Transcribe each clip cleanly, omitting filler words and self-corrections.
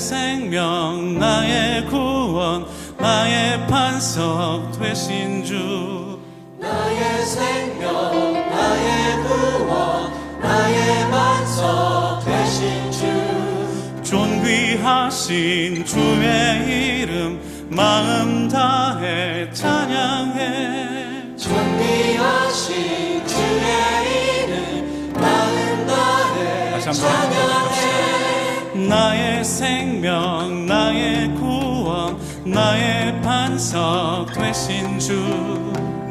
생명 나의 구원 나의 반석 되신 주 나의 생명 나의 구원 나의 반석 되신 주 존귀하신 주의 이름 마음 다해 찬양해 존귀하신 주의 이름 마음 다해 찬양해 나의 생명 나의 구원 나의 반석 되신 주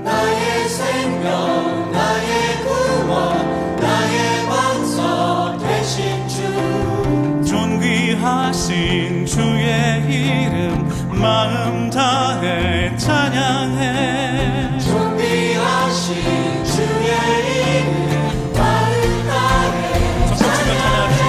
나의 생명 나의 구원 나의 반석 되신 주 존귀하신 주의 이름 마음 다해 찬양해 존귀하신 주의 이름 마음 다해 찬양해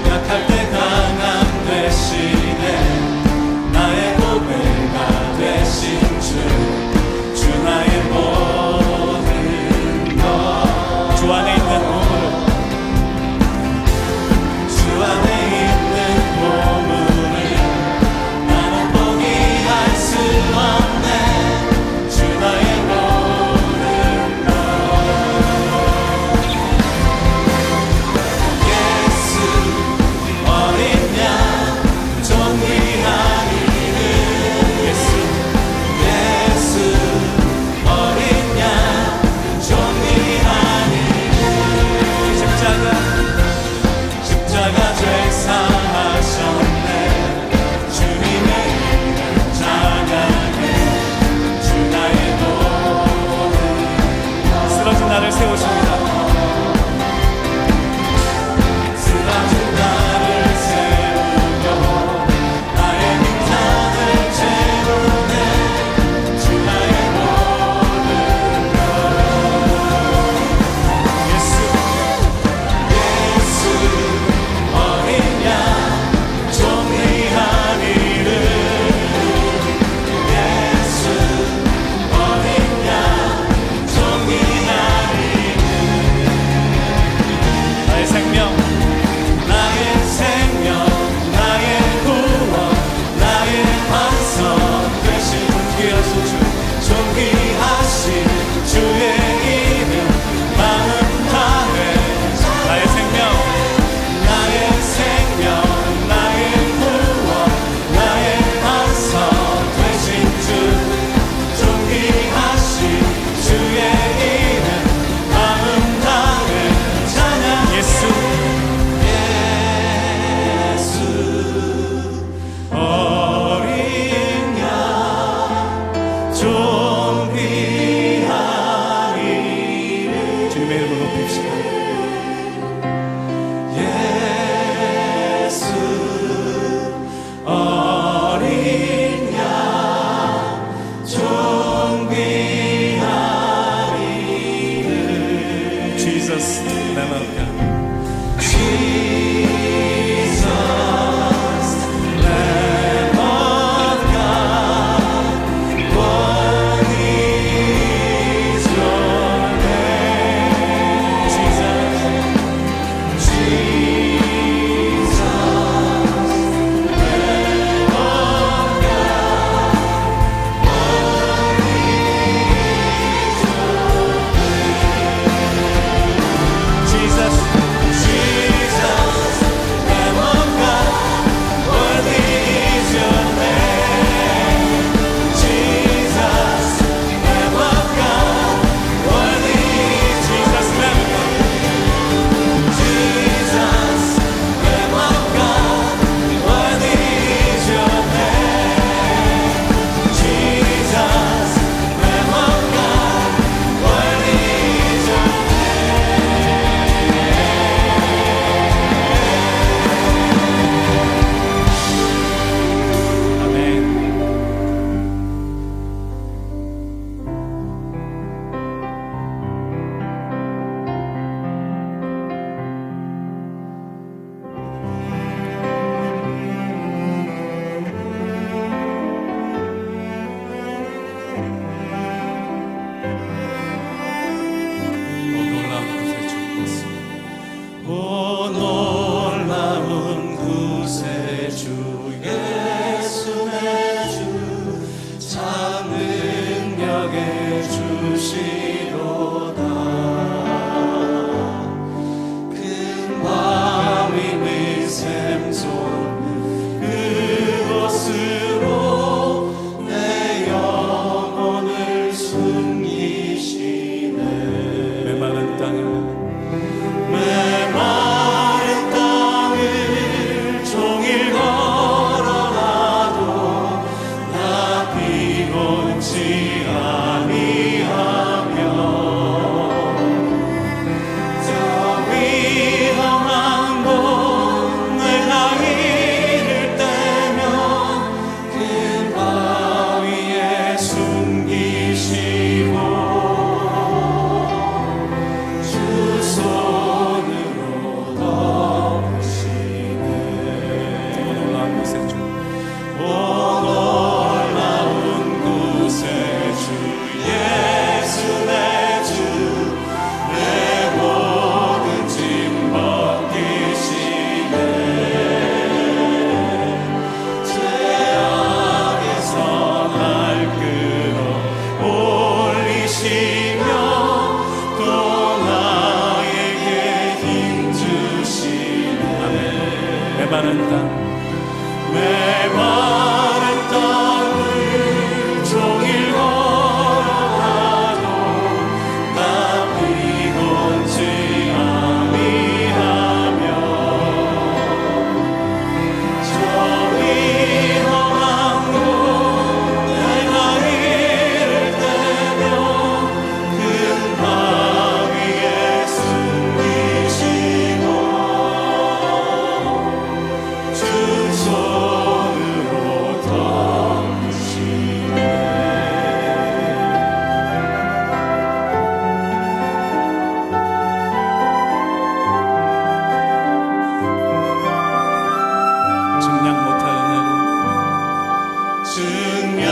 약할 때 강함 되시네 나의 보배가 되시네 오 놀라운 구세주 예수 내 주 참 능력의 주시로다 큰 밤이 내 샘솟는 그곳으로 내 영혼을 숨기시네 메마른 땅에 메마른 땅을 종일 걸어가도 나 피곤치 아니하며 저 위험한 곳 내가 이를 때면 그 바위에 숨기시고 주 손으로 덮으시네 오 놀라운 구세주 예수 내 주 내 모든 짐 벗기시네 죄악에서 날 끌어 올리시며 또 나에게 힘 주시네 메마른 땅 메마른 땅을 종일 걸어가도 나 피곤치 아니하며 저 위험한 곳 내가 이를 때면 큰 바위에 숨기시고 주 손으로 덮으시네 증량 못할 은혜로 증량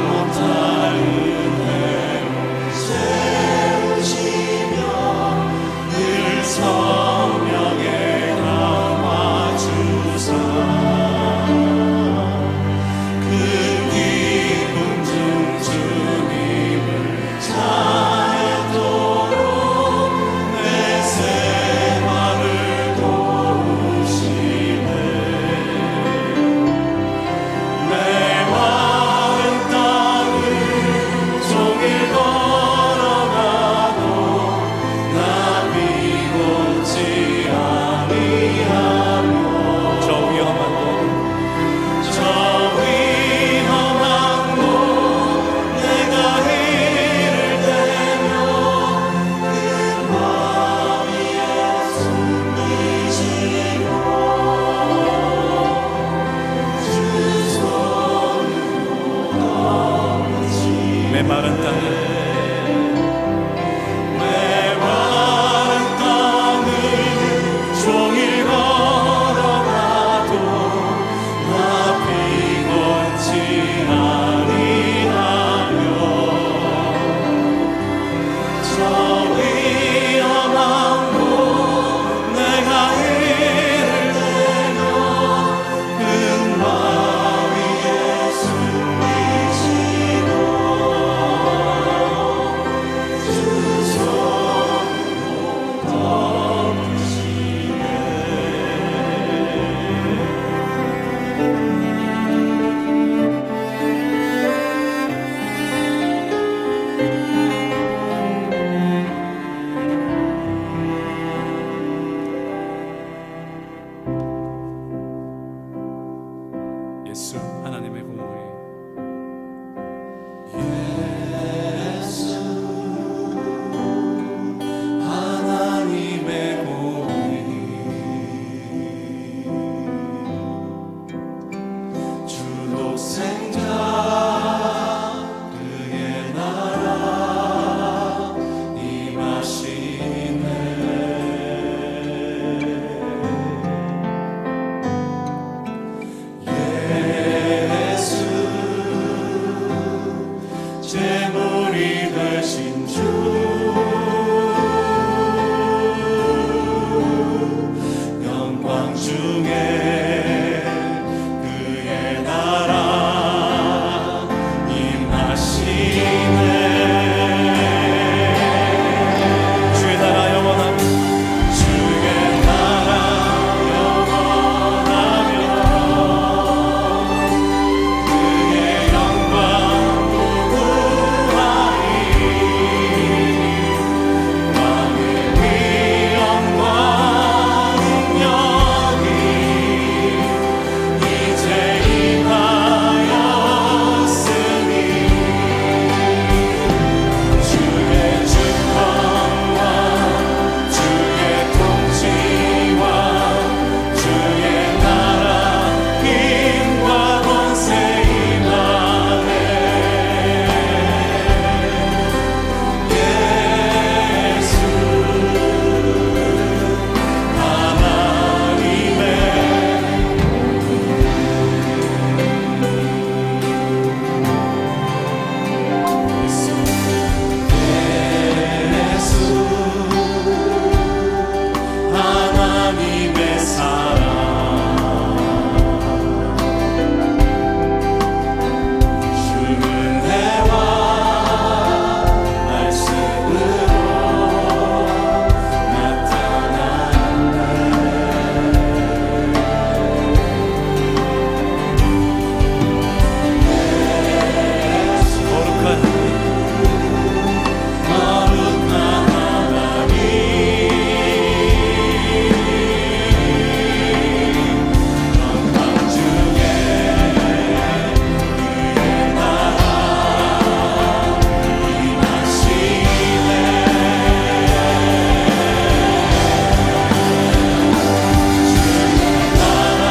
못할 은혜로 세우시며 늘 성령에 감아주사 큰 기쁨 중 주님을 찬양토록 내 생활을 도우시네 메마른 땅을 종일 걸어가도 나 피곤치 아니하며 저 위험한 곳 내가 이를 때면 큰 바위에 숨기시고 주 손으로 덮으시네 메마른 땅을 종일 걸어가도 나 피곤치 아니하며 저 위험한 곳 내가 이를 때면 큰 바위에 숨기시고 제물이 되신 주 영광 중에 그의 나라 임하시네. 주의 나라 영원하며 주의 나라 영원하며 그의 영광 무궁하리. 왕의 위엄과 능력이 이제 임하였으니 주의 주권과 주의 통치와 주의 나라 힘과 권세 임하네. 예수 하나님의 예수 하나님의 사랑 주는 해와 말씀으로 나타나네. 거룩한 하나님 영광 중에 그의 나라 임하시네. 주의 나라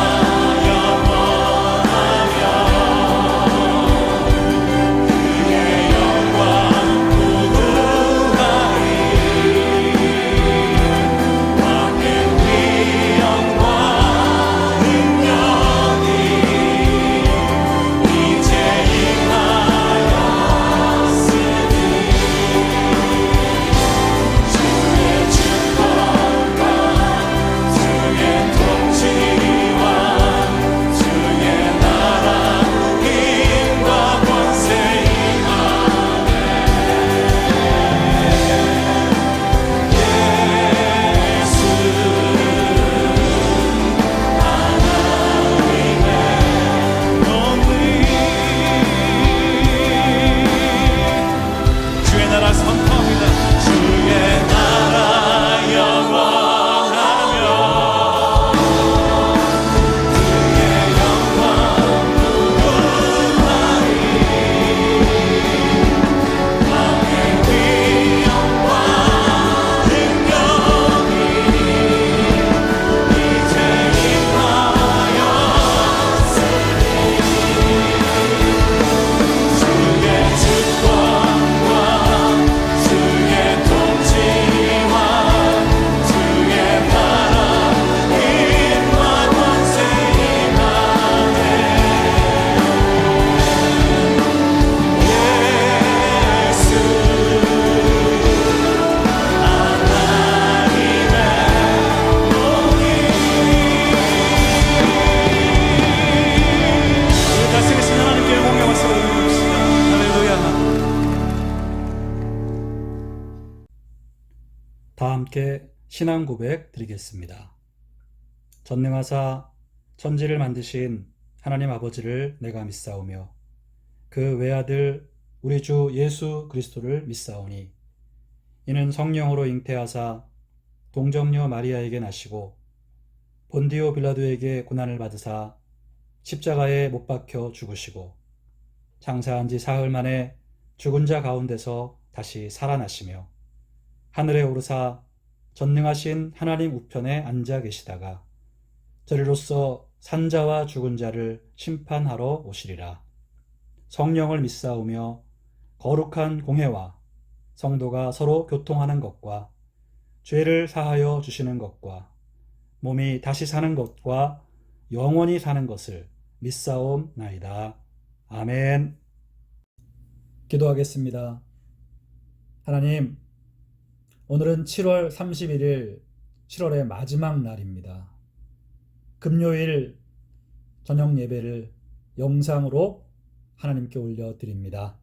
영원하며 그의 영광 무궁하리. 왕의 위엄과 능력이 이제 임하였으니 주의 주권과 주의 통치와 주의 나라 힘과 권세 임하네. 예수 하나님의 논리 주의 나라 선포합니다. 주의 나라 영원하며 그의 영광 무궁하리. 왕의 위엄과 능력이 이제 임하였으니 주의 주권과 주의 통치와 주의 나라 힘과 권세 임하네. 예수 하나님의 몸이 우리 다시 계신 하나님께 영광의 말씀을 드립시다. 할렐루야. 다 함께 신앙 고백 드리겠습니다. 전능하사 천지를 만드신 하나님 아버지를 내가 믿사오며 그 외아들 우리 주 예수 그리스도를 믿사오니 이는 성령으로 잉태하사 동정녀 마리아에게 나시고 본디오 빌라도에게 고난을 받으사 십자가에 못 박혀 죽으시고 장사한 지 사흘 만에 죽은 자 가운데서 다시 살아나시며 하늘에 오르사 전능하신 하나님 우편에 앉아 계시다가 저리로서 산자와 죽은 자를 심판하러 오시리라. 성령을 믿사오며 거룩한 공회와 성도가 서로 교통하는 것과 죄를 사하여 주시는 것과 몸이 다시 사는 것과 영원히 사는 것을 믿사옵나이다. 아멘. 기도하겠습니다. 하나님, 오늘은 7월 31일, 7월의 마지막 날입니다. 금요일 저녁 예배를 영상으로 하나님께 올려드립니다.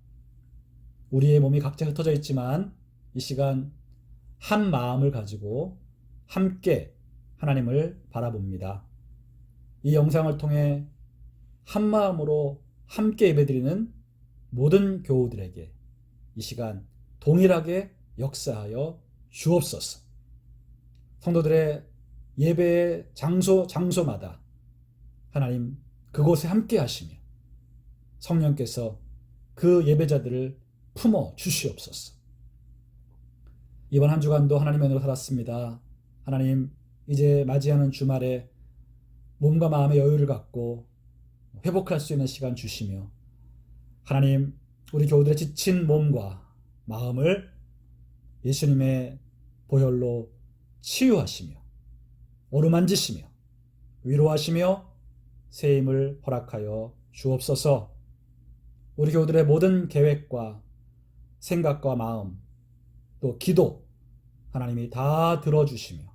우리의 몸이 각자 흩어져 있지만 이 시간 한 마음을 가지고 함께 하나님을 바라봅니다. 이 영상을 통해 한 마음으로 함께 예배드리는 모든 교우들에게 이 시간 동일하게 역사하여 주옵소서. 성도들의 예배의 장소마다 하나님 그곳에 함께 하시며 성령께서 그 예배자들을 품어 주시옵소서. 이번 한 주간도 하나님의 은혜로 살았습니다. 하나님, 이제 맞이하는 주말에 몸과 마음의 여유를 갖고 회복할 수 있는 시간 주시며 하나님, 우리 교우들의 지친 몸과 마음을 예수님의 보혈로 치유하시며 어루만지시며 위로하시며 새 힘을 허락하여 주옵소서. 우리 교우들의 모든 계획과 생각과 마음 또 기도 하나님이 다 들어주시며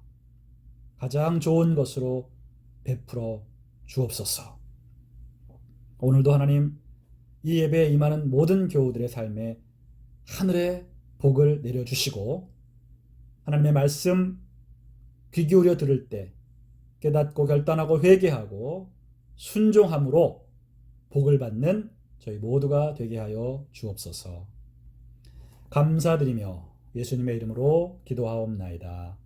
가장 좋은 것으로 베풀어 주옵소서. 오늘도 하나님 이 예배에 임하는 모든 교우들의 삶에 하늘의 복을 내려주시고 하나님의 말씀 귀 기울여 들을 때 깨닫고 결단하고 회개하고 순종함으로 복을 받는 저희 모두가 되게 하여 주옵소서. 감사드리며 예수님의 이름으로 기도하옵나이다.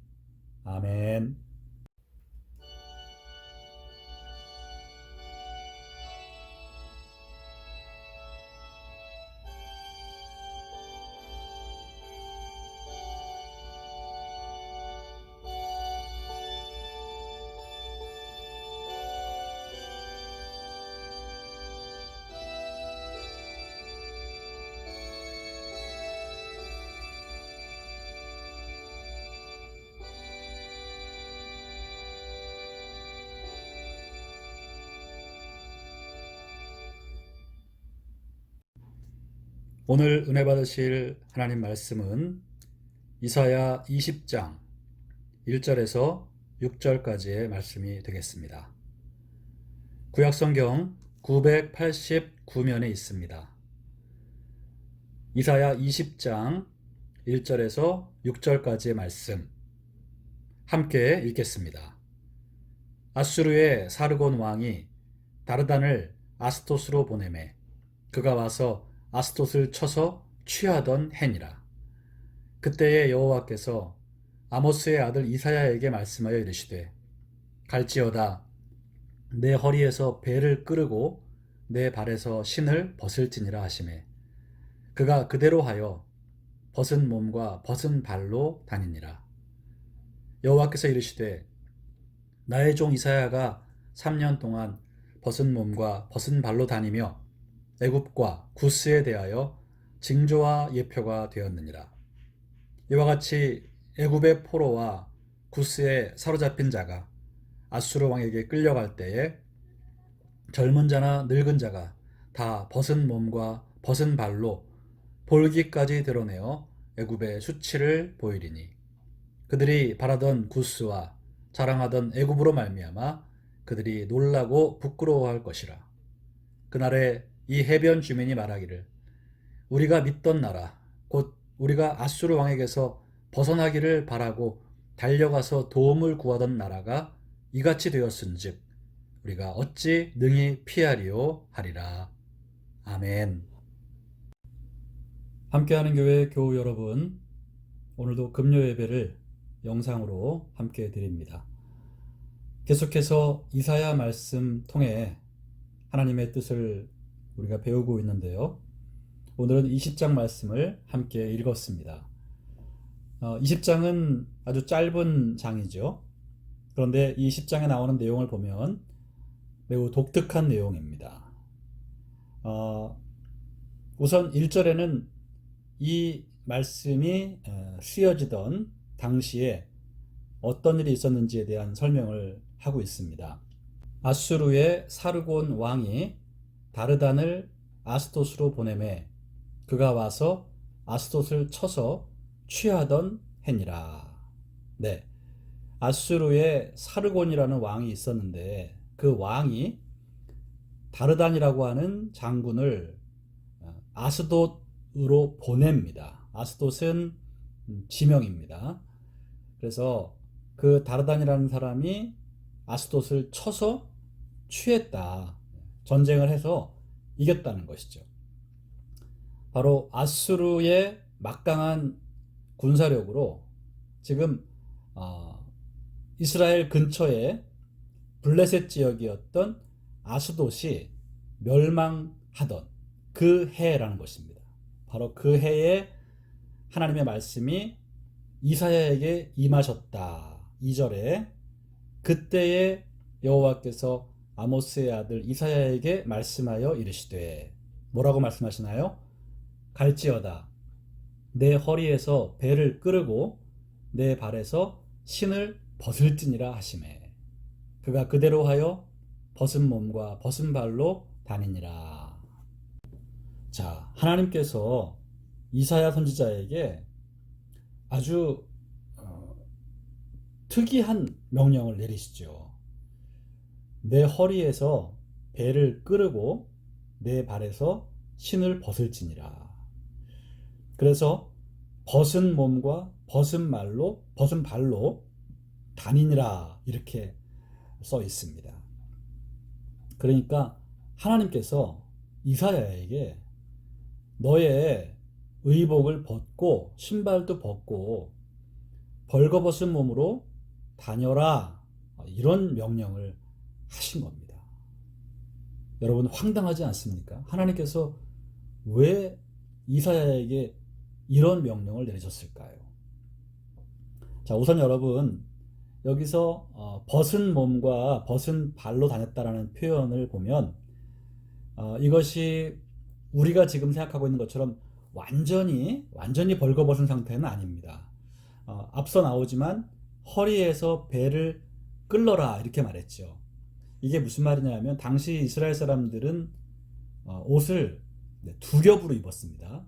아멘. 오늘 은혜 받으실 하나님 말씀은 이사야 20장 1절에서 6절까지의 말씀이 되겠습니다. 구약성경 989면에 있습니다. 이사야 20장 1절에서 6절까지의 말씀 함께 읽겠습니다. 아수르의 사르곤 왕이 다르단을 아스토스로 보내매 그가 와서 아스토스를 쳐서 취하던 해니라. 그때에 여호와께서 아모스의 아들 이사야에게 말씀하여 이르시되 갈지어다 내 허리에서 배를 끄르고 내 발에서 신을 벗을지니라 하시매 그가 그대로 하여 벗은 몸과 벗은 발로 다니니라. 여호와께서 이르시되 나의 종 이사야가 3년 동안 벗은 몸과 벗은 발로 다니며 애굽과 구스에 대하여 징조와 예표가 되었느니라. 이와 같이 애굽의 포로와 구스에 사로잡힌 자가 아수르 왕에게 끌려갈 때에 젊은 자나 늙은 자가 다 벗은 몸과 벗은 발로 볼기까지 드러내어 애굽의 수치를 보이리니 그들이 바라던 구스와 자랑하던 애굽으로 말미암아 그들이 놀라고 부끄러워할 것이라. 그날에 이 해변 주민이 말하기를 우리가 믿던 나라 곧 우리가 아수르 왕에게서 벗어나기를 바라고 달려가서 도움을 구하던 나라가 이같이 되었은즉 우리가 어찌 능히 피하리요 하리라. 아멘. 함께하는 교회 교우 여러분, 오늘도 금요 예배를 영상으로 함께 드립니다. 계속해서 이사야 말씀 통해 하나님의 뜻을 우리가 배우고 있는데요. 오늘은 20장 말씀을 함께 읽었습니다. 20장은 아주 짧은 장이죠. 그런데 이 10장에 나오는 내용을 보면 매우 독특한 내용입니다. 우선 1절에는 이 말씀이 쓰여지던 당시에 어떤 일이 있었는지에 대한 설명을 하고 있습니다. 아수르의 사르곤 왕이 다르단을 아스토스로 보내매 그가 와서 아스돗을 쳐서 취하던 해니라. 네, 아수르의 사르곤이라는 왕이 있었는데 그 왕이 다르단이라고 하는 장군을 아스돗으로 보냅니다. 아스돗은 지명입니다. 그래서 그 다르단이라는 사람이 아스돗을 쳐서 취했다. 전쟁을 해서 이겼다는 것이죠. 바로 아수르의 막강한 군사력으로 지금 이스라엘 근처에 블레셋 지역이었던 아스돗이 멸망하던 그 해라는 것입니다. 바로 그 해에 하나님의 말씀이 이사야에게 임하셨다. 2절에 그때에 여호와께서 아모스의 아들 이사야에게 말씀하여 이르시되, 뭐라고 말씀하시나요? 갈지어다 내 허리에서 배를 끄르고 내 발에서 신을 벗을지니라 하시매 그가 그대로 하여 벗은 몸과 벗은 발로 다니니라. 자, 하나님께서 이사야 선지자에게 아주 특이한 명령을 내리시죠. 내 허리에서 배를 끄르고 내 발에서 신을 벗을지니라. 그래서 벗은 몸과 벗은 발로 다니니라 이렇게 써 있습니다. 그러니까 하나님께서 이사야에게 너의 의복을 벗고 신발도 벗고 벌거벗은 몸으로 다녀라, 이런 명령을 하신 겁니다. 여러분, 황당하지 않습니까? 하나님께서 왜 이사야에게 이런 명령을 내리셨을까요? 자, 우선 여러분, 여기서 벗은 몸과 벗은 발로 다녔다라는 표현을 보면 이것이 우리가 지금 생각하고 있는 것처럼 완전히 벌거벗은 상태는 아닙니다. 앞서 나오지만 허리에서 배를 끌러라 이렇게 말했죠. 이게 무슨 말이냐면 당시 이스라엘 사람들은 옷을 두 겹으로 입었습니다.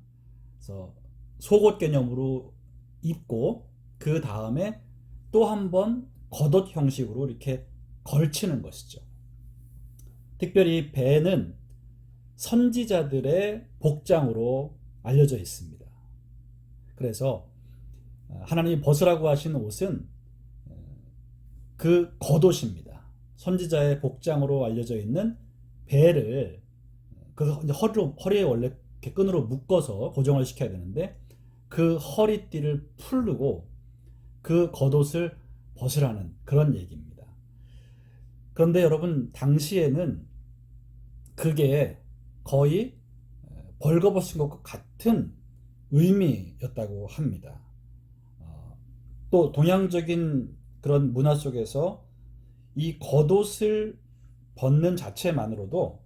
그래서 속옷 개념으로 입고 그 다음에 또 한 번 겉옷 형식으로 이렇게 걸치는 것이죠. 특별히 배는 선지자들의 복장으로 알려져 있습니다. 그래서 하나님이 벗으라고 하신 옷은 그 겉옷입니다. 선지자의 복장으로 알려져 있는 배를 허리에 원래 이렇게 끈으로 묶어서 고정을 시켜야 되는데 그 허리띠를 풀르고 그 겉옷을 벗으라는 그런 얘기입니다. 그런데 여러분, 당시에는 그게 거의 벌거벗은 것과 같은 의미였다고 합니다. 또 동양적인 그런 문화 속에서 이 겉옷을 벗는 자체만으로도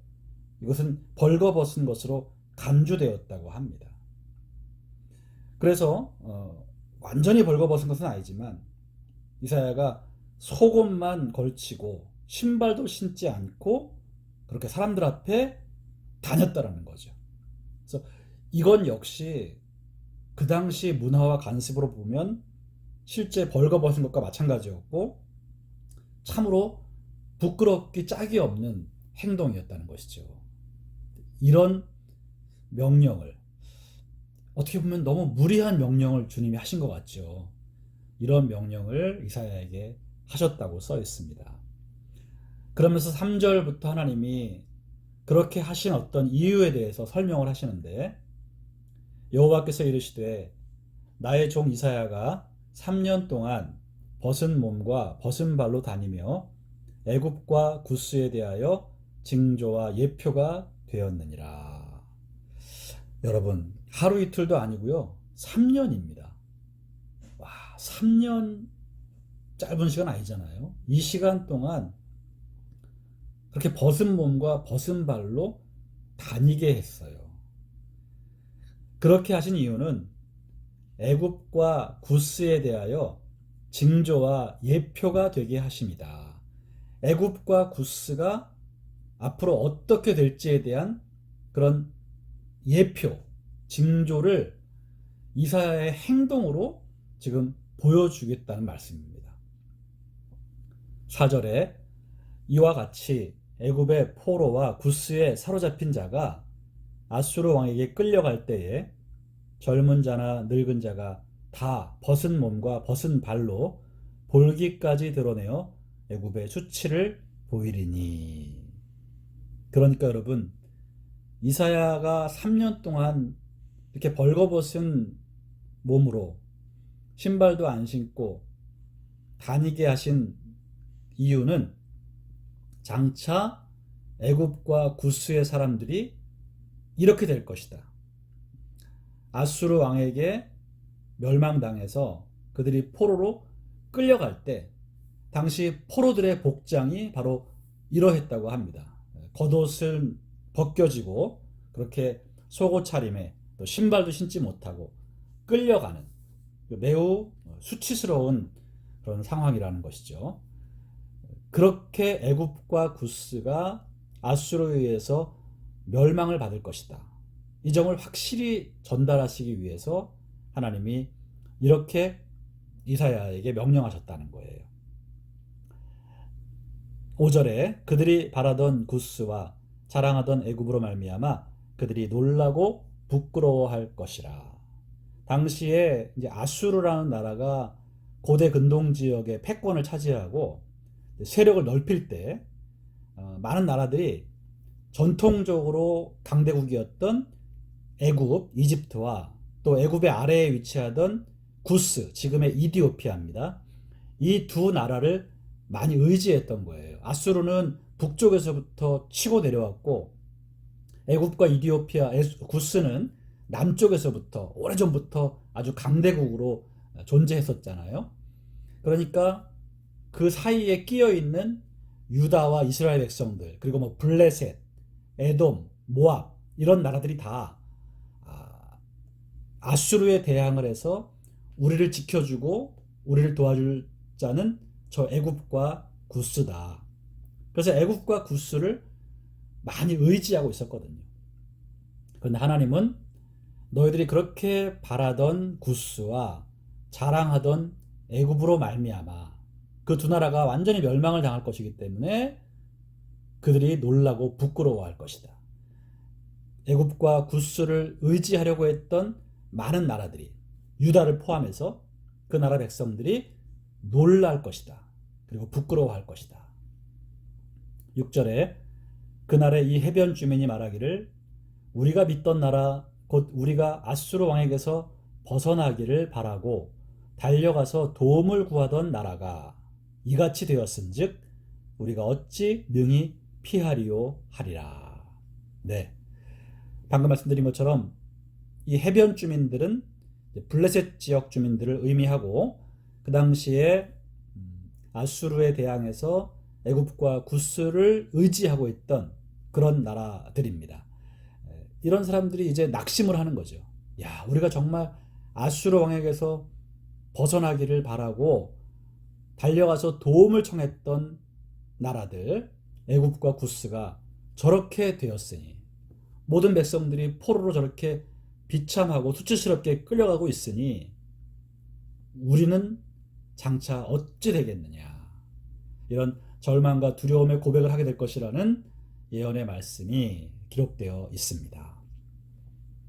이것은 벌거벗은 것으로 간주되었다고 합니다. 그래서 완전히 벌거벗은 것은 아니지만 이사야가 속옷만 걸치고 신발도 신지 않고 그렇게 사람들 앞에 다녔다라는 거죠. 그래서 이건 역시 그 당시 문화와 관습으로 보면 실제 벌거벗은 것과 마찬가지였고 참으로 부끄럽기 짝이 없는 행동이었다는 것이죠. 이런 명령을, 어떻게 보면 너무 무리한 명령을 주님이 하신 것 같죠. 이런 명령을 이사야에게 하셨다고 써 있습니다. 그러면서 3절부터 하나님이 그렇게 하신 어떤 이유에 대해서 설명을 하시는데, 여호와께서 이르시되 나의 종 이사야가 3년 동안 벗은 몸과 벗은 발로 다니며 애굽과 구스에 대하여 징조와 예표가 되었느니라. 여러분, 하루 이틀도 아니고요, 3년입니다. 와, 3년 짧은 시간 아니잖아요. 이 시간 동안 그렇게 벗은 몸과 벗은 발로 다니게 했어요. 그렇게 하신 이유는 애굽과 구스에 대하여 징조와 예표가 되게 하심이다. 애굽과 구스가 앞으로 어떻게 될지에 대한 그런 예표, 징조를 이사야의 행동으로 지금 보여주겠다는 말씀입니다. 4절에 이와 같이 애굽의 포로와 구스에 사로잡힌 자가 아수르 왕에게 끌려갈 때에 젊은 자나 늙은 자가 다 벗은 몸과 벗은 발로 볼기까지 드러내어 애굽의 수치를 보이리니. 그러니까 여러분, 이사야가 3년 동안 이렇게 벌거벗은 몸으로 신발도 안 신고 다니게 하신 이유는 장차 애굽과 구스의 사람들이 이렇게 될 것이다. 아수르 왕에게 멸망당해서 그들이 포로로 끌려갈 때 당시 포로들의 복장이 바로 이러했다고 합니다. 겉옷을 벗겨지고 그렇게 속옷 차림에 또 신발도 신지 못하고 끌려가는 매우 수치스러운 그런 상황이라는 것이죠. 그렇게 애굽과 구스가 아수르에 의해서 멸망을 받을 것이다. 이 점을 확실히 전달하시기 위해서 하나님이 이렇게 이사야에게 명령하셨다는 거예요. 5절에 그들이 바라던 구스와 자랑하던 애굽으로 말미암아 그들이 놀라고 부끄러워할 것이라. 당시에 이제 아수르라는 나라가 고대 근동 지역의 패권을 차지하고 세력을 넓힐 때 많은 나라들이 전통적으로 강대국이었던 애굽, 이집트와 또 애굽의 아래에 위치하던 구스, 지금의 이디오피아입니다. 이 두 나라를 많이 의지했던 거예요. 아수르는 북쪽에서부터 치고 내려왔고 애굽과 이디오피아, 구스는 남쪽에서부터 오래전부터 아주 강대국으로 존재했었잖아요. 그러니까 그 사이에 끼어 있는 유다와 이스라엘 백성들, 그리고 뭐 블레셋, 에돔, 모압 이런 나라들이 다 아수르에 대항을 해서 우리를 지켜주고 우리를 도와줄 자는 저 애굽과 구스다. 그래서 애굽과 구스를 많이 의지하고 있었거든요. 그런데 하나님은 너희들이 그렇게 바라던 구스와 자랑하던 애굽으로 말미암아 그 두 나라가 완전히 멸망을 당할 것이기 때문에 그들이 놀라고 부끄러워할 것이다. 애굽과 구스를 의지하려고 했던 많은 나라들이 유다를 포함해서 그 나라 백성들이 놀랄 것이다. 그리고 부끄러워할 것이다. 6절에 그날에 이 해변 주민이 말하기를 우리가 믿던 나라 곧 우리가 아수르 왕에게서 벗어나기를 바라고 달려가서 도움을 구하던 나라가 이같이 되었은즉 우리가 어찌 능히 피하리요 하리라. 네, 방금 말씀드린 것처럼 이 해변 주민들은 블레셋 지역 주민들을 의미하고 그 당시에 아수르에 대항해서 애굽과 구스를 의지하고 있던 그런 나라들입니다. 이런 사람들이 이제 낙심을 하는 거죠. 야, 우리가 정말 아수르 왕에게서 벗어나기를 바라고 달려가서 도움을 청했던 나라들 애굽과 구스가 저렇게 되었으니 모든 백성들이 포로로 저렇게 비참하고 수치스럽게 끌려가고 있으니 우리는 장차 어찌 되겠느냐. 이런 절망과 두려움의 고백을 하게 될 것이라는 예언의 말씀이 기록되어 있습니다.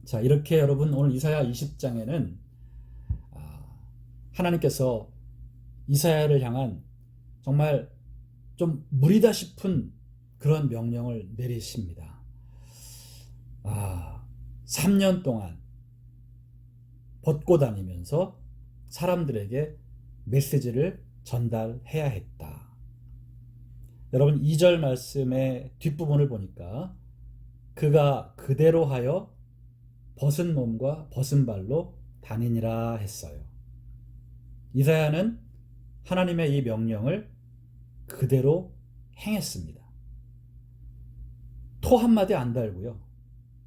자, 이렇게 여러분 오늘 이사야 20장에는 하나님께서 이사야를 향한 정말 좀 무리다 싶은 그런 명령을 내리십니다. 3년 동안 벗고 다니면서 사람들에게 메시지를 전달해야 했다. 여러분 2절 말씀의 뒷부분을 보니까 그가 그대로 하여 벗은 몸과 벗은 발로 다니니라 했어요. 이사야는 하나님의 이 명령을 그대로 행했습니다. 토 한마디 안 달고요.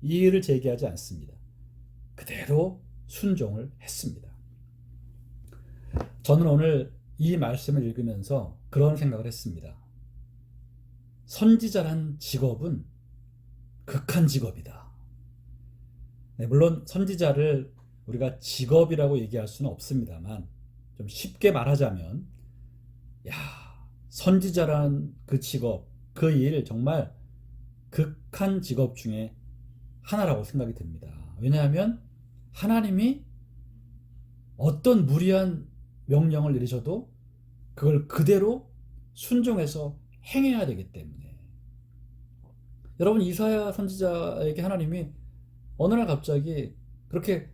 이의를 제기하지 않습니다. 그대로 순종을 했습니다. 저는 오늘 이 말씀을 읽으면서 그런 생각을 했습니다. 선지자란 직업은 극한 직업이다. 네, 물론 선지자를 우리가 직업이라고 얘기할 수는 없습니다만 좀 쉽게 말하자면 야, 선지자란 그 직업, 그 일 정말 극한 직업 중에 하나라고 생각이 듭니다. 왜냐하면 하나님이 어떤 무리한 명령을 내리셔도 그걸 그대로 순종해서 행해야 되기 때문에 여러분 이사야 선지자에게 하나님이 어느 날 갑자기 그렇게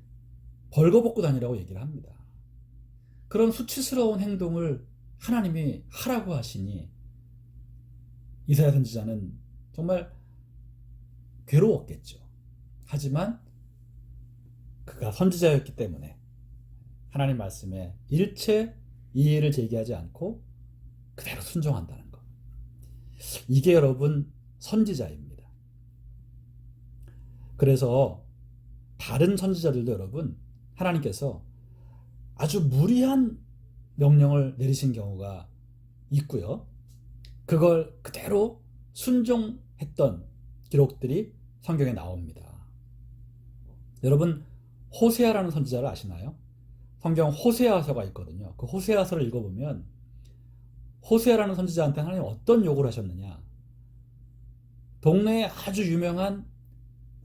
벌거벗고 다니라고 얘기를 합니다. 그런 수치스러운 행동을 하나님이 하라고 하시니 이사야 선지자는 정말 괴로웠겠죠. 하지만 그가 선지자였기 때문에 하나님 말씀에 일체 이의를 제기하지 않고 그대로 순종한다는 것. 이게 여러분 선지자입니다. 그래서 다른 선지자들도 여러분 하나님께서 아주 무리한 명령을 내리신 경우가 있고요. 그걸 그대로 순종했던 기록들이 성경에 나옵니다. 여러분 호세아라는 선지자를 아시나요? 성경 호세아서가 있거든요. 그 호세아서를 읽어보면 호세아라는 선지자한테 하나님 어떤 요구를 하셨느냐. 동네에 아주 유명한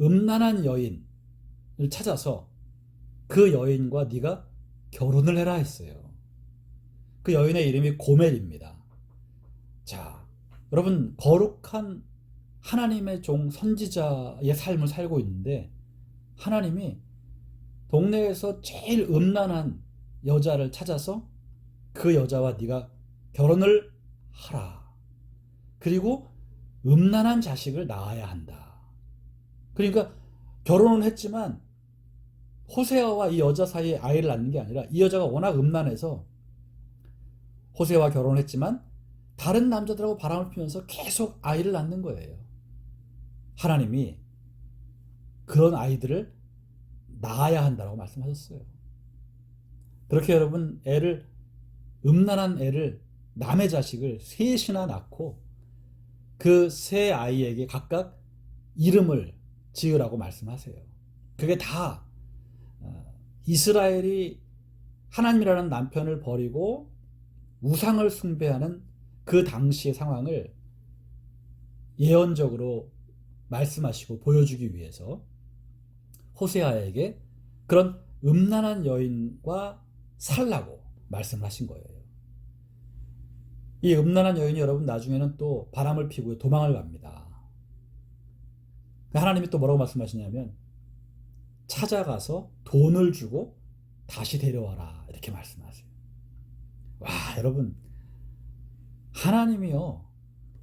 음란한 여인을 찾아서 그 여인과 네가 결혼을 해라 했어요. 그 여인의 이름이 고멜입니다. 자, 여러분 거룩한 하나님의 종 선지자의 삶을 살고 있는데 하나님이 동네에서 제일 음란한 여자를 찾아서 그 여자와 네가 결혼을 하라. 그리고 음란한 자식을 낳아야 한다. 그러니까 결혼은 했지만 호세아와 이 여자 사이에 아이를 낳는 게 아니라 이 여자가 워낙 음란해서 호세아와 결혼을 했지만 다른 남자들하고 바람을 피우면서 계속 아이를 낳는 거예요. 하나님이 그런 아이들을 낳아야 한다고 말씀하셨어요. 그렇게 여러분 음란한 애를 남의 자식을 셋이나 낳고 그 세 아이에게 각각 이름을 지으라고 말씀하세요. 그게 다 이스라엘이 하나님이라는 남편을 버리고 우상을 숭배하는 그 당시의 상황을 예언적으로 말씀하시고 보여주기 위해서 호세아에게 그런 음란한 여인과 살라고 말씀을 하신 거예요. 이 음란한 여인이 여러분 나중에는 또 바람을 피고 도망을 갑니다. 하나님이 또 뭐라고 말씀하시냐면 찾아가서 돈을 주고 다시 데려와라 이렇게 말씀하세요. 와, 여러분 하나님이요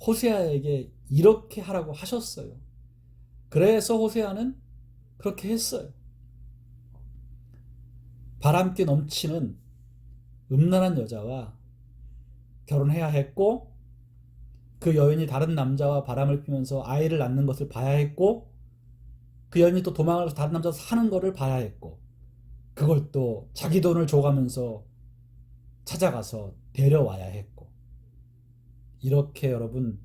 호세아에게 이렇게 하라고 하셨어요. 그래서 호세아는 그렇게 했어요. 바람기 넘치는 음란한 여자와 결혼해야 했고 그 여인이 다른 남자와 바람을 피면서 아이를 낳는 것을 봐야 했고 그 여인이 또 도망을 가서 다른 남자와 사는 것을 봐야 했고 그걸 또 자기 돈을 줘가면서 찾아가서 데려와야 했고 이렇게 여러분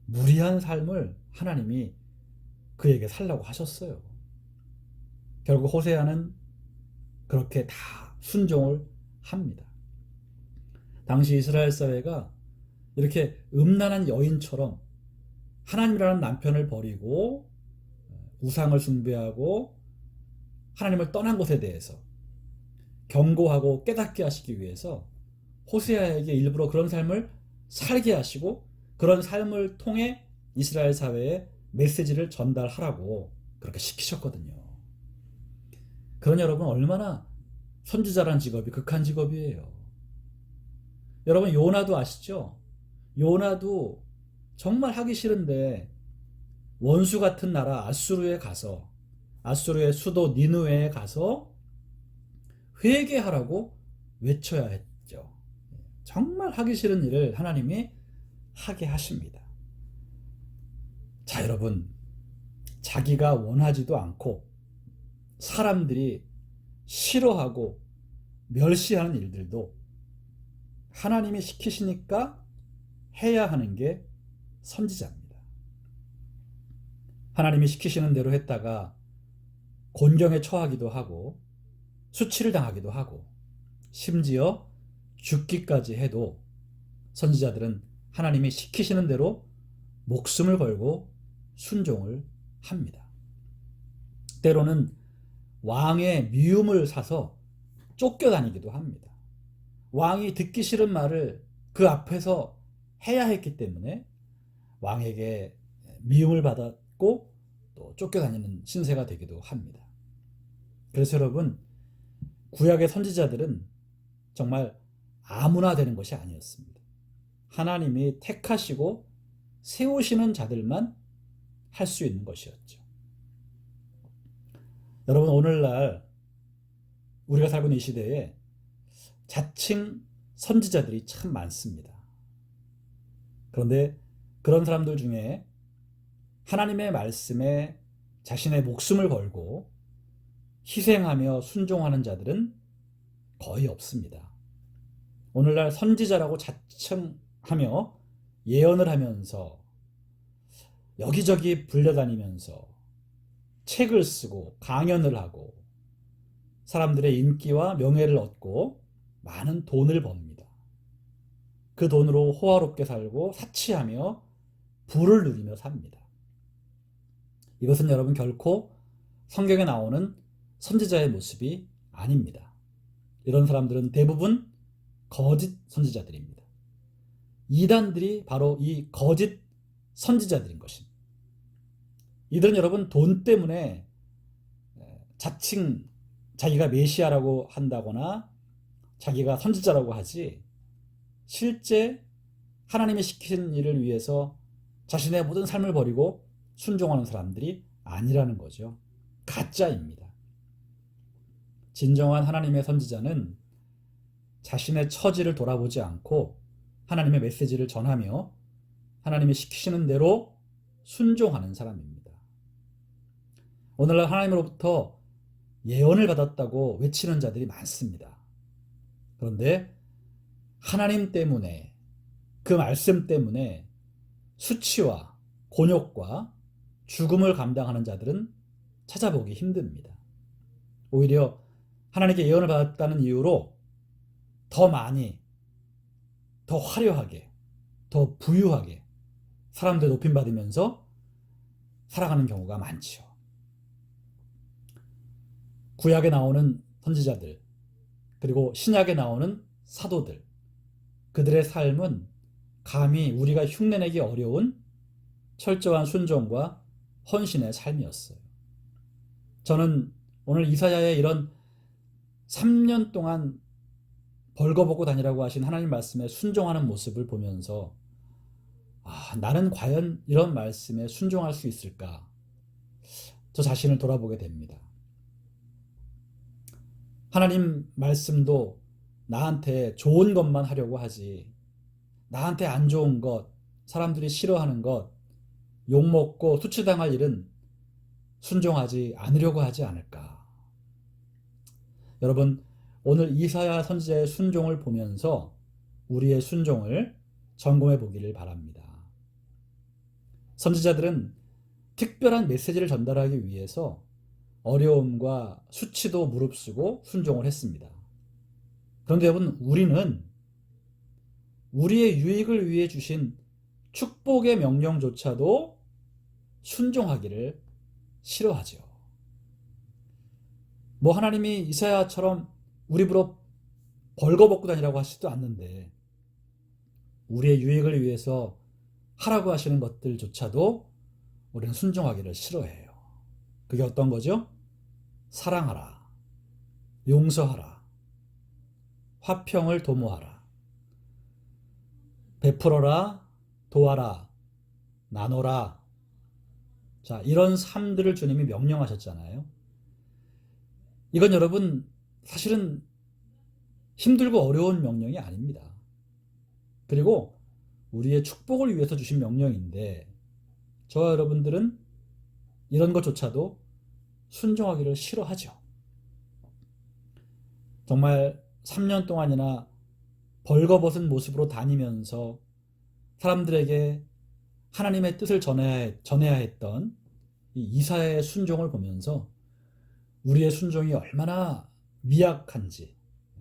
무리한 삶을 하나님이 그에게 살라고 하셨어요. 결국 호세아는 그렇게 다 순종을 합니다. 당시 이스라엘 사회가 이렇게 음란한 여인처럼 하나님이라는 남편을 버리고 우상을 숭배하고 하나님을 떠난 것에 대해서 경고하고 깨닫게 하시기 위해서 호세아에게 일부러 그런 삶을 살게 하시고 그런 삶을 통해 이스라엘 사회에 메시지를 전달하라고 그렇게 시키셨거든요. 그러니 여러분 얼마나 선지자란 직업이 극한 직업이에요. 여러분 요나도 아시죠? 요나도 정말 하기 싫은데 원수 같은 나라 아수르에 가서 아수르의 수도 니느웨에 가서 회개하라고 외쳐야 했죠. 정말 하기 싫은 일을 하나님이 하게 하십니다. 자, 여러분 자기가 원하지도 않고 사람들이 싫어하고 멸시하는 일들도 하나님이 시키시니까 해야 하는 게 선지자입니다. 하나님이 시키시는 대로 했다가 곤경에 처하기도 하고 수치를 당하기도 하고 심지어 죽기까지 해도 선지자들은 하나님이 시키시는 대로 목숨을 걸고 순종을 합니다. 때로는 왕의 미움을 사서 쫓겨다니기도 합니다. 왕이 듣기 싫은 말을 그 앞에서 해야 했기 때문에 왕에게 미움을 받았고 또 쫓겨다니는 신세가 되기도 합니다. 그래서 여러분, 구약의 선지자들은 정말 아무나 되는 것이 아니었습니다. 하나님이 택하시고 세우시는 자들만 할 수 있는 것이었죠. 여러분, 오늘날 우리가 살고 있는 이 시대에 자칭 선지자들이 참 많습니다. 그런데 그런 사람들 중에 하나님의 말씀에 자신의 목숨을 걸고 희생하며 순종하는 자들은 거의 없습니다. 오늘날 선지자라고 자칭하며 예언을 하면서 여기저기 불려다니면서 책을 쓰고 강연을 하고 사람들의 인기와 명예를 얻고 많은 돈을 법니다. 그 돈으로 호화롭게 살고 사치하며 부를 누리며 삽니다. 이것은 여러분 결코 성경에 나오는 선지자의 모습이 아닙니다. 이런 사람들은 대부분 거짓 선지자들입니다. 이단들이 바로 이 거짓 선지자들인 것입니다. 이들은 여러분 돈 때문에 자칭 자기가 메시아라고 한다거나 자기가 선지자라고 하지 실제 하나님이 시키신 일을 위해서 자신의 모든 삶을 버리고 순종하는 사람들이 아니라는 거죠. 가짜입니다. 진정한 하나님의 선지자는 자신의 처지를 돌아보지 않고 하나님의 메시지를 전하며 하나님이 시키시는 대로 순종하는 사람입니다. 오늘날 하나님으로부터 예언을 받았다고 외치는 자들이 많습니다. 그런데 하나님 때문에, 그 말씀 때문에 수치와 곤욕과 죽음을 감당하는 자들은 찾아보기 힘듭니다. 오히려 하나님께 예언을 받았다는 이유로 더 많이, 더 화려하게, 더 부유하게 사람들 높임받으면서 살아가는 경우가 많지요. 구약에 나오는 선지자들, 그리고 신약에 나오는 사도들, 그들의 삶은 감히 우리가 흉내내기 어려운 철저한 순종과 헌신의 삶이었어요. 저는 오늘 이사야의 이런 3년 동안 벌거벗고 다니라고 하신 하나님 말씀에 순종하는 모습을 보면서 나는 과연 이런 말씀에 순종할 수 있을까? 저 자신을 돌아보게 됩니다. 하나님 말씀도 나한테 좋은 것만 하려고 하지, 나한테 안 좋은 것, 사람들이 싫어하는 것, 욕먹고 수치당할 일은 순종하지 않으려고 하지 않을까. 여러분, 오늘 이사야 선지자의 순종을 보면서 우리의 순종을 점검해 보기를 바랍니다. 선지자들은 특별한 메시지를 전달하기 위해서 어려움과 수치도 무릅쓰고 순종을 했습니다. 그런데 여러분, 우리는 우리의 유익을 위해 주신 축복의 명령조차도 순종하기를 싫어하죠. 하나님이 이사야처럼 우리 보러 벌거벗고 다니라고 하시지도 않는데 우리의 유익을 위해서 하라고 하시는 것들조차도 우리는 순종하기를 싫어해요. 그게 어떤 거죠? 사랑하라, 용서하라, 화평을 도모하라, 베풀어라, 도와라, 나눠라. 자, 이런 삶들을 주님이 명령하셨잖아요. 이건 여러분 사실은 힘들고 어려운 명령이 아닙니다. 그리고 우리의 축복을 위해서 주신 명령인데 저와 여러분들은 이런 것조차도 순종하기를 싫어하죠. 정말 3년 동안이나 벌거벗은 모습으로 다니면서 사람들에게 하나님의 뜻을 전해야 했던 이 이사야의 순종을 보면서 우리의 순종이 얼마나 미약한지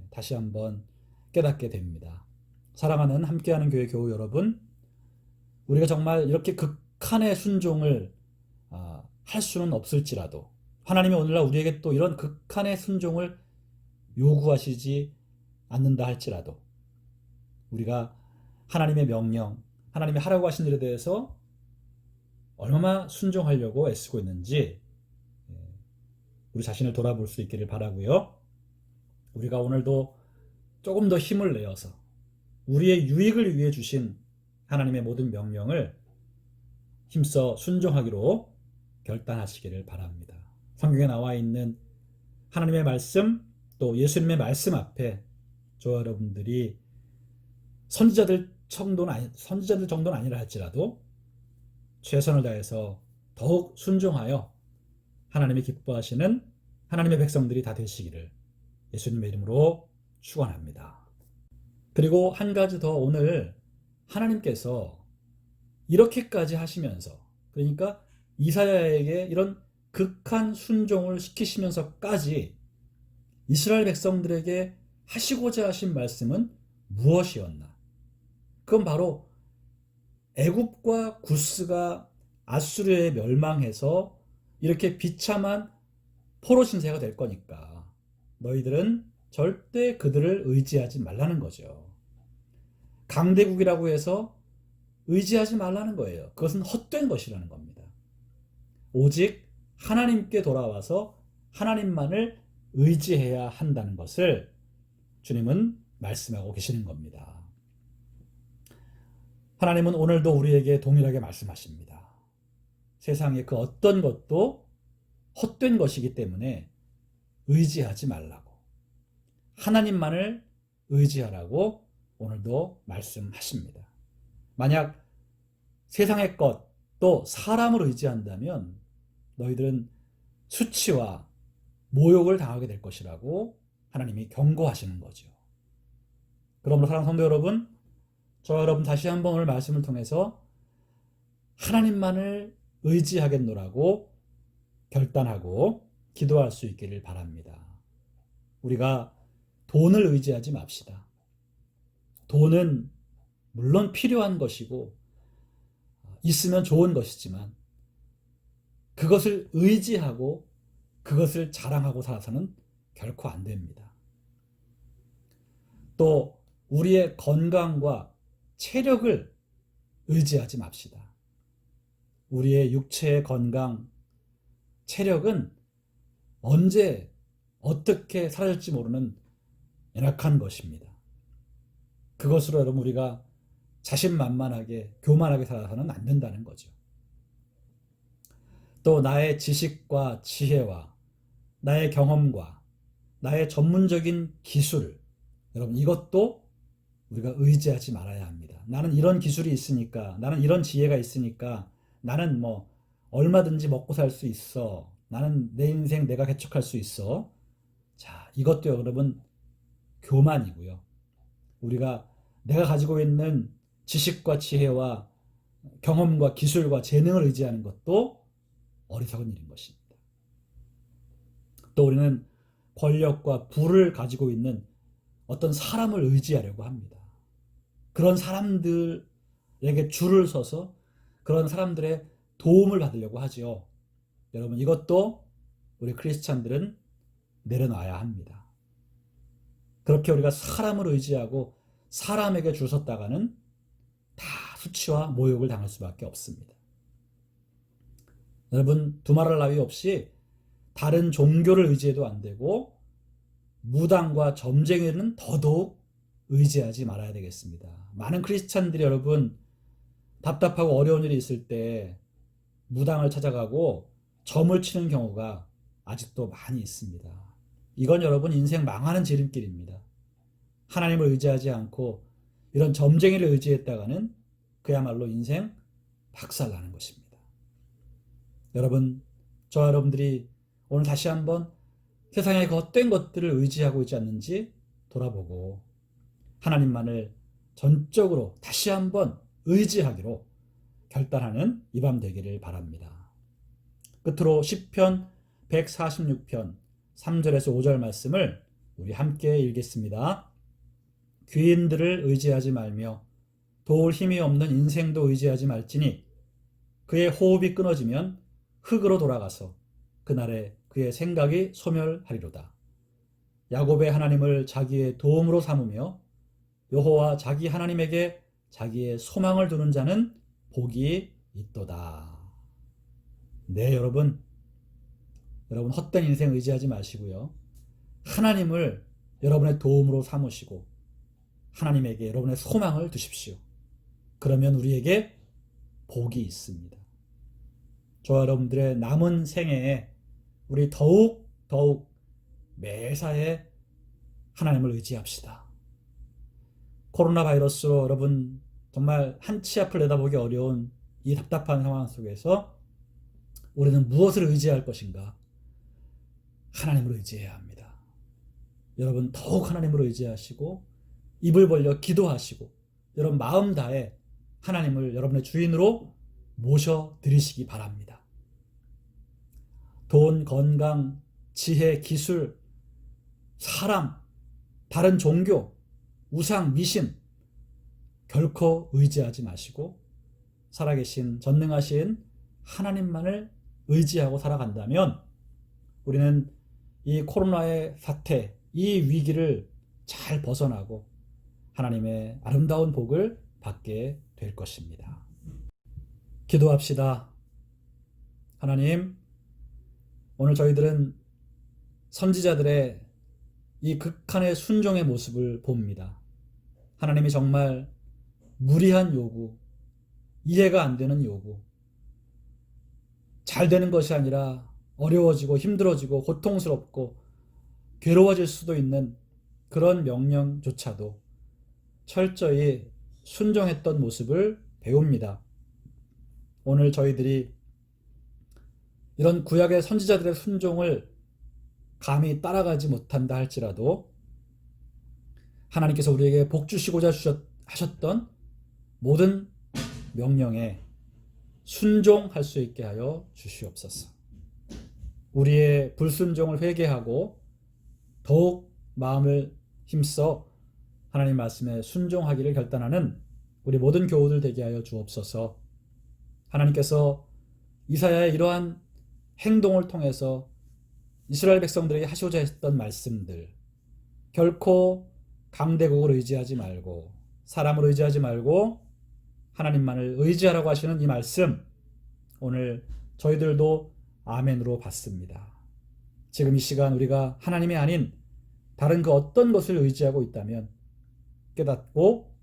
다시 한번 깨닫게 됩니다. 사랑하는 함께하는 교회 교우 여러분, 우리가 정말 이렇게 극한의 순종을 할 수는 없을지라도 하나님이 오늘날 우리에게 또 이런 극한의 순종을 요구하시지 않는다 할지라도 우리가 하나님의 명령, 하나님이 하라고 하신 일에 대해서 얼마나 순종하려고 애쓰고 있는지 우리 자신을 돌아볼 수 있기를 바라고요. 우리가 오늘도 조금 더 힘을 내어서 우리의 유익을 위해 주신 하나님의 모든 명령을 힘써 순종하기로 결단하시기를 바랍니다. 성경에 나와 있는 하나님의 말씀 또 예수님의 말씀 앞에 저와 여러분들이 선지자들 정도는 아니라 할지라도 최선을 다해서 더욱 순종하여 하나님이 기뻐하시는 하나님의 백성들이 다 되시기를 예수님의 이름으로 축원합니다. 그리고 한 가지 더, 오늘 하나님께서 이렇게까지 하시면서, 그러니까 이사야에게 이런 극한 순종을 시키시면서까지 이스라엘 백성들에게 하시고자 하신 말씀은 무엇이었나? 그건 바로 애굽과 구스가 아수르에 멸망해서 이렇게 비참한 포로 신세가 될 거니까 너희들은 절대 그들을 의지하지 말라는 거죠. 강대국이라고 해서 의지하지 말라는 거예요. 그것은 헛된 것이라는 겁니다. 오직 하나님께 돌아와서 하나님만을 의지해야 한다는 것을 주님은 말씀하고 계시는 겁니다. 하나님은 오늘도 우리에게 동일하게 말씀하십니다. 세상의 그 어떤 것도 헛된 것이기 때문에 의지하지 말라고, 하나님만을 의지하라고 오늘도 말씀하십니다. 만약 세상의 것 또 사람을 의지한다면 너희들은 수치와 모욕을 당하게 될 것이라고 하나님이 경고하시는 거죠. 그러므로 사랑하는 성도 여러분, 저와 여러분 다시 한번 오늘 말씀을 통해서 하나님만을 의지하겠노라고 결단하고 기도할 수 있기를 바랍니다. 우리가 돈을 의지하지 맙시다. 돈은 물론 필요한 것이고 있으면 좋은 것이지만 그것을 의지하고 그것을 자랑하고 살아서는 결코 안 됩니다. 또 우리의 건강과 체력을 의지하지 맙시다. 우리의 육체의 건강, 체력은 언제 어떻게 사라질지 모르는 연약한 것입니다. 그것으로 여러분 우리가 자신만만하게 교만하게 살아서는 안 된다는 거죠. 또 나의 지식과 지혜와 나의 경험과 나의 전문적인 기술, 여러분 이것도 우리가 의지하지 말아야 합니다. 나는 이런 기술이 있으니까, 나는 이런 지혜가 있으니까, 나는 뭐 얼마든지 먹고 살 수 있어, 나는 내 인생 내가 개척할 수 있어. 자, 이것도 여러분 교만이고요. 우리가 내가 가지고 있는 지식과 지혜와 경험과 기술과 재능을 의지하는 것도 어리석은 일인 것입니다. 또 우리는 권력과 부를 가지고 있는 어떤 사람을 의지하려고 합니다. 그런 사람들에게 줄을 서서 그런 사람들의 도움을 받으려고 하죠. 여러분 이것도 우리 크리스찬들은 내려놔야 합니다. 그렇게 우리가 사람을 의지하고 사람에게 줄 섰다가는 다 수치와 모욕을 당할 수밖에 없습니다. 여러분 두말할 나위 없이 다른 종교를 의지해도 안 되고 무당과 점쟁이는 더더욱 의지하지 말아야 되겠습니다. 많은 크리스찬들이 여러분 답답하고 어려운 일이 있을 때 무당을 찾아가고 점을 치는 경우가 아직도 많이 있습니다. 이건 여러분 인생 망하는 지름길입니다. 하나님을 의지하지 않고 이런 점쟁이를 의지했다가는 그야말로 인생 박살나는 것입니다. 여러분, 저와 여러분들이 오늘 다시 한번 세상의 헛된 것들을 의지하고 있지 않는지 돌아보고 하나님만을 전적으로 다시 한번 의지하기로 결단하는 이 밤 되기를 바랍니다. 끝으로 시편 146편 3절에서 5절 말씀을 우리 함께 읽겠습니다. 귀인들을 의지하지 말며 도울 힘이 없는 인생도 의지하지 말지니 그의 호흡이 끊어지면 흙으로 돌아가서 그날에 그의 생각이 소멸하리로다. 야곱의 하나님을 자기의 도움으로 삼으며 여호와 자기 하나님에게 자기의 소망을 두는 자는 복이 있도다. 네, 여러분 헛된 인생 의지하지 마시고요. 하나님을 여러분의 도움으로 삼으시고 하나님에게 여러분의 소망을 두십시오. 그러면 우리에게 복이 있습니다. 저와 여러분들의 남은 생애에 우리 더욱 매사에 하나님을 의지합시다. 코로나 바이러스로 여러분 정말 한 치 앞을 내다보기 어려운 이 답답한 상황 속에서 우리는 무엇을 의지할 것인가? 하나님을 의지해야 합니다. 여러분 더욱 하나님을 의지하시고 입을 벌려 기도하시고 여러분 마음 다해 하나님을 여러분의 주인으로 모셔드리시기 바랍니다. 돈, 건강, 지혜, 기술, 사람, 다른 종교, 우상, 미신 결코 의지하지 마시고 살아계신 전능하신 하나님만을 의지하고 살아간다면 우리는 이 코로나의 사태, 이 위기를 잘 벗어나고 하나님의 아름다운 복을 받게 될 것입니다. 기도합시다. 하나님, 오늘 저희들은 선지자들의 이 극한의 순종의 모습을 봅니다. 하나님이 정말 무리한 요구, 이해가 안 되는 요구, 잘 되는 것이 아니라 어려워지고 힘들어지고 고통스럽고 괴로워질 수도 있는 그런 명령조차도 철저히 순종했던 모습을 배웁니다. 오늘 저희들이 이런 구약의 선지자들의 순종을 감히 따라가지 못한다 할지라도 하나님께서 우리에게 복 주시고자 하셨던 모든 명령에 순종할 수 있게 하여 주시옵소서. 우리의 불순종을 회개하고 더욱 마음을 힘써 하나님 말씀에 순종하기를 결단하는 우리 모든 교우들 되게 하여 주옵소서. 하나님께서 이사야의 이러한 행동을 통해서 이스라엘 백성들에게 하시고자 했던 말씀들, 결코 강대국을 의지하지 말고 사람을 의지하지 말고 하나님만을 의지하라고 하시는 이 말씀, 오늘 저희들도 아멘으로 받습니다. 지금 이 시간 우리가 하나님이 아닌 다른 그 어떤 것을 의지하고 있다면 깨닫고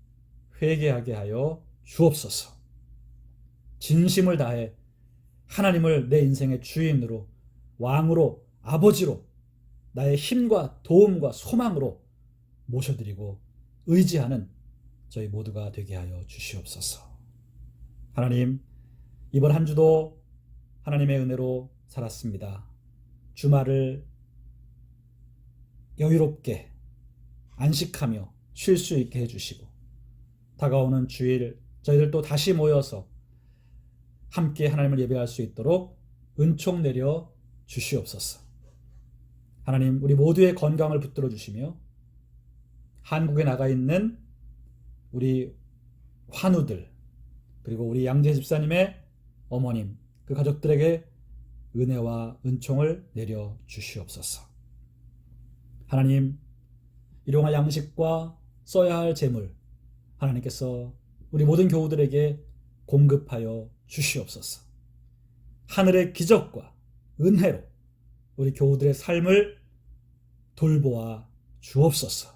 회개하게 하여 주옵소서. 진심을 다해 하나님을 내 인생의 주인으로, 왕으로, 아버지로, 나의 힘과 도움과 소망으로 모셔드리고 의지하는 저희 모두가 되게 하여 주시옵소서. 하나님, 이번 한 주도 하나님의 은혜로 살았습니다. 주말을 여유롭게 안식하며 쉴 수 있게 해주시고 다가오는 주일 저희들 또 다시 모여서 함께 하나님을 예배할 수 있도록 은총 내려 주시옵소서. 하나님, 우리 모두의 건강을 붙들어 주시며 한국에 나가 있는 우리 환우들, 그리고 우리 양재 집사님의 어머님, 그 가족들에게 은혜와 은총을 내려 주시옵소서. 하나님, 일용할 양식과 써야 할 재물 하나님께서 우리 모든 교우들에게 공급하여 주시옵소서. 하늘의 기적과 은혜로 우리 교우들의 삶을 돌보아 주옵소서.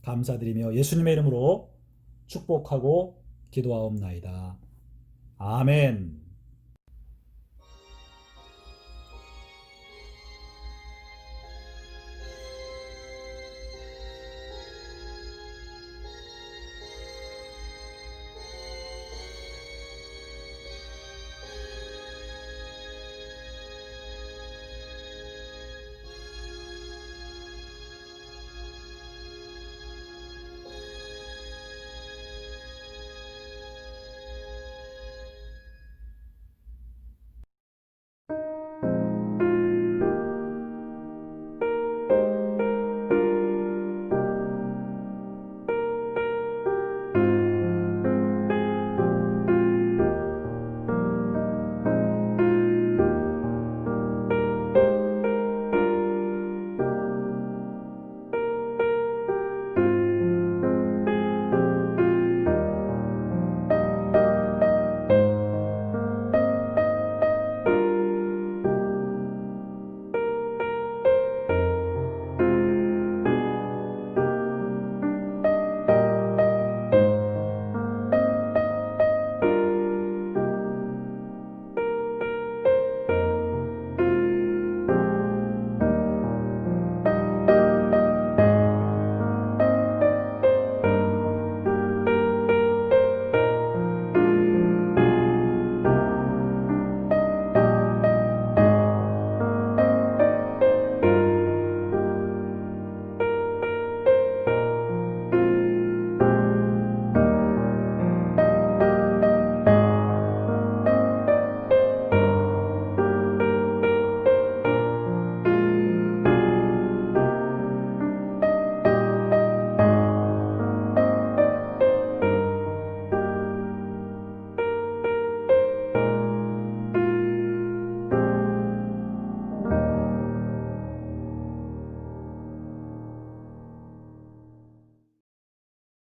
감사드리며 예수님의 이름으로 축복하고 기도하옵나이다. 아멘.